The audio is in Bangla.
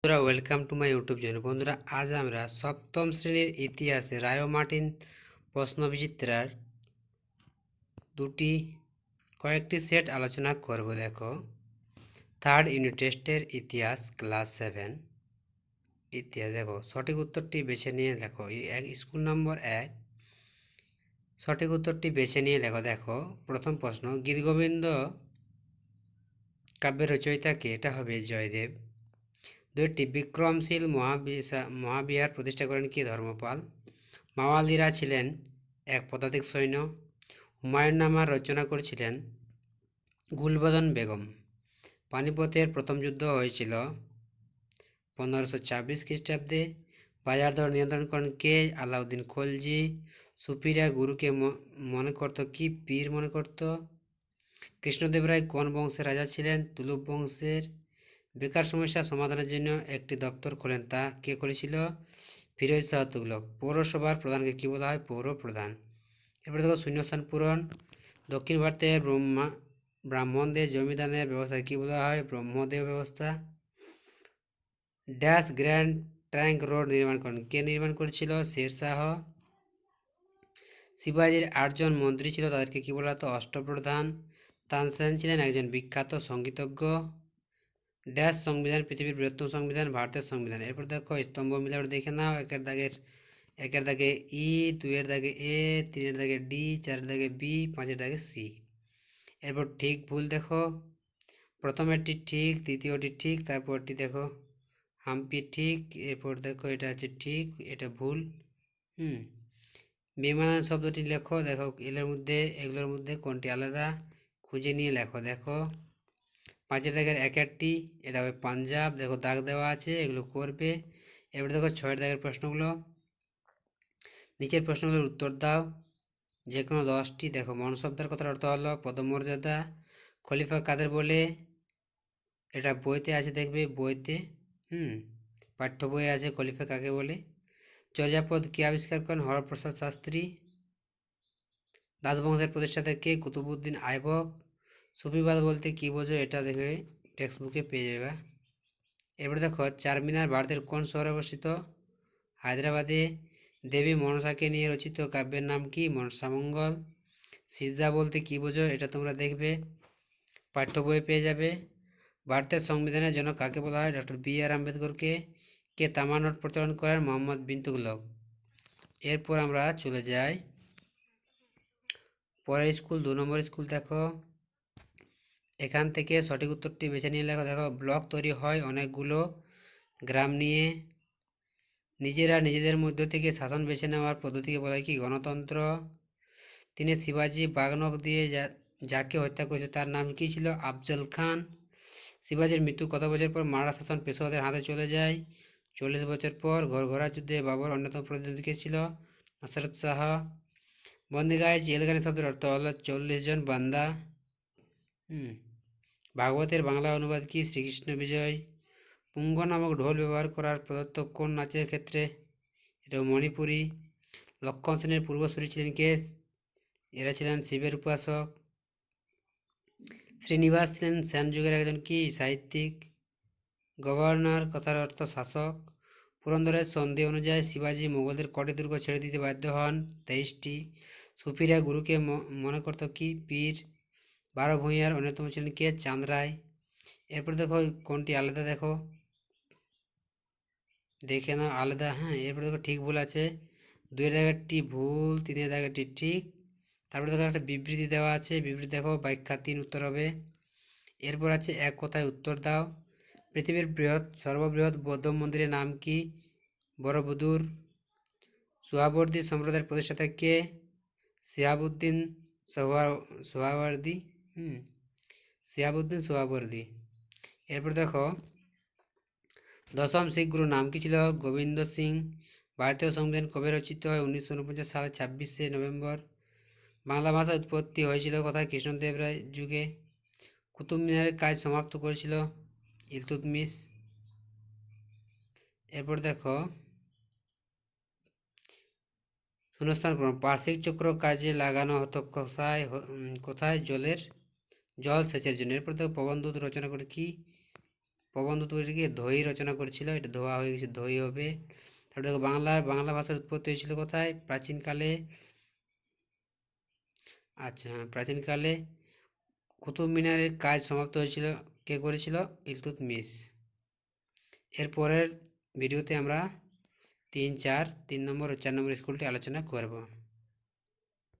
বন্ধুরা, welcome to my YouTube channel. বন্ধুরা, আজ আমরা সপ্তম শ্রেণীর ইতিহাসে রায় মার্টিন প্রশ্নবিচিত্রার কয়েকটি সেট আলোচনা করব। দেখো, থার্ড ইউনিট টেস্টের ইতিহাস, ক্লাস 7 ইতিহাস। দেখো, সঠিক উত্তরটি বেছে নিয়ে দেখো, স্কুল নম্বর 1 সঠিক উত্তরটি বেছে নিয়ে লেখো। দেখো, প্রথম প্রশ্ন, গীতগোবিন্দ কাব্যের রচয়িতা কে? এটা হবে জয়দেব। দুইটি, বিক্রমশীল মহাবিহার প্রতিষ্ঠা করেন কি? ধর্মপাল। মাওয়ালিরা ছিলেন এক পদাতিক সৈন্য। হুমায়ুন্নামার রচনা করেছিলেন গুলবদন বেগম। পানিপথের প্রথম যুদ্ধ হয়েছিল 1526 খ্রিস্টাব্দে। বাজার দর নিয়ন্ত্রণ করেন কে? আলাউদ্দিন খলজি। সুফিরা গুরুকে মনে করত কি? পীর মনে করত। কৃষ্ণদেব রায় কোন বংশের রাজা ছিলেন? তুলুপ বংশের। বেকার সমস্যা সমাধানের জন্য একটি দপ্তর খোলেন, তা কে করেছিল? ফিরোজ শাহ তুগলক। পৌরসভার প্রধানকে কি বলা হয়? পৌর প্রধান। এরপরে দেখো, শূন্যস্থান পূরণ। দক্ষিণ ভারতের ব্রাহ্মণদের জমিদানের ব্যবস্থা কি বলা হয়? ব্রহ্মদেব ব্যবস্থা। ড্যাশ গ্র্যান্ড ট্রাঙ্ক রোড নির্মাণ করেন কে? নির্মাণ করেছিল? শেরশাহ। শিবাজির 8জন মন্ত্রী ছিল, তাদেরকে কি বলা হতো? অষ্টপ্রধান। তানসেন ছিলেন একজন বিখ্যাত সঙ্গীতজ্ঞ। ড্যাশ সংবিধান পৃথিবীর বৃহত্তম সংবিধান? ভারতের সংবিধান। এরপর দেখো, স্তম্ভ মিলার দেখে নাও। একের দাগে ই, দুইয়ের দাগে এ, তিনের দাগে ডি, চারের দাগে বি, পাঁচের দাগে সি। এরপর ঠিক ভুল দেখো, প্রথমেরটি ঠিক, দ্বিতীয়টি ঠিক, তারপরটি দেখো হাম্পি ঠিক, এরপর দেখো এটা হচ্ছে ঠিক, এটা ভুল। বেমানান শব্দটি লেখো। দেখো, এগুলোর মধ্যে কোনটি আলাদা খুঁজে নিয়ে লেখো। দেখো, পাঁচের দাগের একেরটি, এটা হবে পাঞ্জাব। দেখো, দাগ দেওয়া আছে, এগুলো করবে। এবার দেখো, 6এর দাগের প্রশ্নগুলো, নিচের প্রশ্নগুলোর উত্তর দাও, যে কোনো 10টি। দেখো, মনসবদার কথার অর্থ হলো পদমর্যাদা। খলিফা কাদের বলে? এটা বইতে আছে, দেখবে বইতে, পাঠ্য বইয়ে আছে খলিফা কাকে বলে। চর্যাপদ কে আবিষ্কার করেন? হরপ্রসাদ শাস্ত্রী। দাসবংশের প্রতিষ্ঠাতা কে? কুতুবউদ্দিন আইবক। সুফিবাদ বলতে কি বোঝো? এটা দেখবে টেক্সট বুকে পেয়ে যাবে। এবারে দেখো, চারমিনার ভারতের কোন শহরে অবস্থিত? হায়দ্রাবাদে। দেবী মনসাকে নিয়ে রচিত কাব্যের নাম কি? মনসামঙ্গল। সিজদা বলতে কি বোঝো? এটা তোমরা দেখবে পাঠ্য বইয়ে পেয়ে যাবে। ভারতের সংবিধানের জন্য কাকে বলা হয়? Doctor B.R.. আম্বেদকরকে। কে তামার নোট প্রচলন করেন? মোহাম্মদ বিন তুগলক। এরপর আমরা চলে যাই পরের স্কুল, 2 নম্বর স্কুল। দেখো, এখান থেকে সঠিক উত্তরটি বেছে নিয়ে লেখো। দেখো, ব্লক তৈরি হয় অনেকগুলো গ্রাম নিয়ে। নিজেরা নিজেদের মধ্য থেকে শাসন বেছে নেওয়ার পদ্ধতিকে বলা হয় কি? গণতন্ত্র। তিনি শিবাজি বাগনক দিয়ে যাকে হত্যা করেছে তার নাম কি ছিল? আফজল খান। শিবাজির মৃত্যু কত বছর পর মারাঠা শাসন পেশোয়াদের হাতে চলে যায়? 40 বছর পর। ঘরঘরা যুদ্ধে বাবর অন্যতম প্রতিদ্বন্দ্বী ছিল নসরত শাহ। বন্দিগায় জেলখানি শব্দের অর্থ হলো 40 জন বান্দা। ভাগবতের বাংলা অনুবাদ কি? শ্রীকৃষ্ণ বিজয়। পুঙ্গ নামক ঢোল ব্যবহার করার প্রদত্ত কোন নাচের ক্ষেত্রে? এটা মণিপুরী। লক্ষণ সেনের পূর্বসূরি ছিলেন কে? এরা ছিলেন শিবের উপাসক। শ্রীনিবাস ছিলেন সেন যুগের একজন কি? সাহিত্যিক। গভর্নর কথার অর্থ শাসক। পুরন্দরের সন্ধি অনুযায়ী শিবাজি মোগলদের কটি দুর্গ ছেড়ে দিতে বাধ্য হন? 23টি। সুফিরা গুরুকে মনে করত কি? পীর। 12 ভূঁইয়ার অন্যতম ছিলেন কে? চাঁদ রায়। এরপর দেখো কোনটি আলাদা, দেখো দেখে নাও আলাদা। এরপর দেখো ঠিক ভুল আছে, 2-এর জায়গাটি ভুল, 3-এর জায়গাটি ঠিক। তারপরে দেখো একটা বিবৃতি দেওয়া আছে, বিবৃতি দেখো, ব্যাখ্যা 3 উত্তর হবে। এরপর আছে এক কথায় উত্তর দাও। পৃথিবীর সর্ববৃহৎ বৌদ্ধ মন্দিরের নাম কি? বরবুদুর। সোহাবর্দী সম্প্রদায়ের প্রতিষ্ঠাতা কে? শিহাবুদ্দিন সোহাবর্দী। শিহাবুদ্দিন সোহাবর্দী। এরপর দেখো, দশম শিখ গুরুর নাম কি ছিল? গোবিন্দ সিং। ভারতীয় সংবিধান কবে রচিত হয়? 1949 সালের 26শে নভেম্বর। বাংলা ভাষার উৎপত্তি হয়েছিল কোথায়? কৃষ্ণদেব রায় যুগে। কুতুব মিনারের কাজ সমাপ্ত করেছিল ইলতুৎমিশ। এরপর দেখো, শূন্যস্থান পূরণ। বার্ষিক চক্র কাজে লাগানো হতো কোথায়? জল সেচের জন্য। এরপর দেখো, প্রবন্ধ রচনা করে কি? প্রবন্ধ তৈরিকে ধৈ রচনা করেছিল, এটা ধোয়া হয়ে গেছে, ধৈ হবে। তারপরে দেখো বাংলা ভাষার উৎপত্তি হয়েছিল কোথায়? প্রাচীনকালে। আচ্ছা হ্যাঁ, প্রাচীনকালে কুতুব মিনারের কাজ সমাপ্ত হয়েছিল, কে করেছিল? ইলতুৎমিশ। এর পরের ভিডিওতে আমরা 3, 4, 3 নম্বর ও 4 নম্বর স্কুলটি আলোচনা করব।